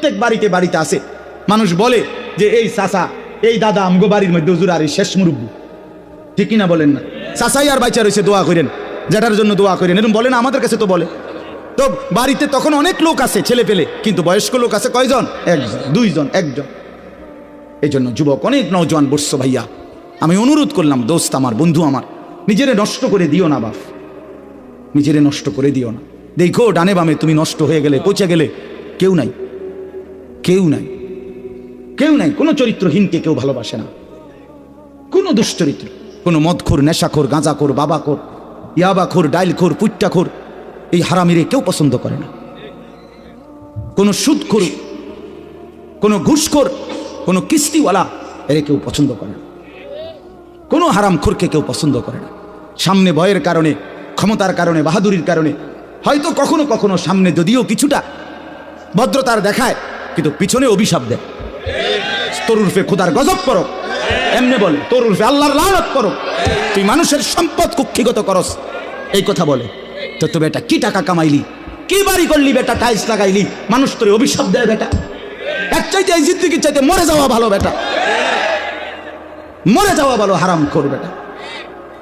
প্রত্যেক বাড়িতে বাড়িতে আছে। মানুষ বলে যে এই চাচা এই দাদা আমগো বাড়ির মধ্যে হুজুর আর এই শেষ মুরব্বী, ঠিক কিনা বলেন না? চাচাই আর বাইচা রয়েছে, দোয়া করেন, যেটার জন্য দোয়া করেন, এরকম বলে না? আমাদের কাছে তো বলে। তো বাড়িতে তখন অনেক লোক আছে, ছেলে পেলে, কিন্তু বয়স্ক লোক আছে কয়জন? একজন, দুইজন, একজন। এই জন্য যুবক অনেক নওজোয়ান বসছো ভাইয়া, আমি অনুরোধ করলাম, দোস্ত আমার, বন্ধু আমার, নিজেরে নষ্ট করে দিও না বাপ, নিজেরে নষ্ট করে দিও না। দেখো ডানে বামে তুমি নষ্ট হয়ে গেলে, পচে গেলে, কেউ নাই, কেউ নাই, কেউ নাই। কোনো চরিত্রহীনকে কেউ ভালোবাসে না, কোনো দুশ্চরিত্র, কোনো মদখোর, নেশাখোর, গাঁজাখোর, বাবাখোর, ইয়াবাখোর, ডাইলখোর, পুট্টাখোর, এই হারামিরে কেউ পছন্দ করে না। কোনো সুদখোর, কোনো ঘুষখোর, কোনো কিস্তিওয়ালা, এর কেউ পছন্দ করে না। কোনো হারামখোরকে কেউ পছন্দ করে না। সামনে ভয়ের কারণে, ক্ষমতার কারণে, বাহাদুরির কারণে হয়তো কখনো কখনো সামনে যদিও কিছুটা ভদ্রতার দেখায়, কিন্তু পিছনে অভিশাপ দেয়। তোর উর্ফে খোদার গজব করো, এমনি বলে, তোর উর্ফে আল্লাহর লানত করো, তুই মানুষের সম্পদ কুক্ষিগত করস, এই কথা বলে। তো বেটা কি টাকা কামাইলি, কি বাড়ি করলি বেটা, টাইলস লাগাইলি, মানুষ তোর অভিশাপ দেয় বেটা। এক চাইতে এই জিন্দেগির চাইতে মরে যাওয়া ভালো বেটা, মরে যাওয়া ভালো, হারাম খোর বেটা।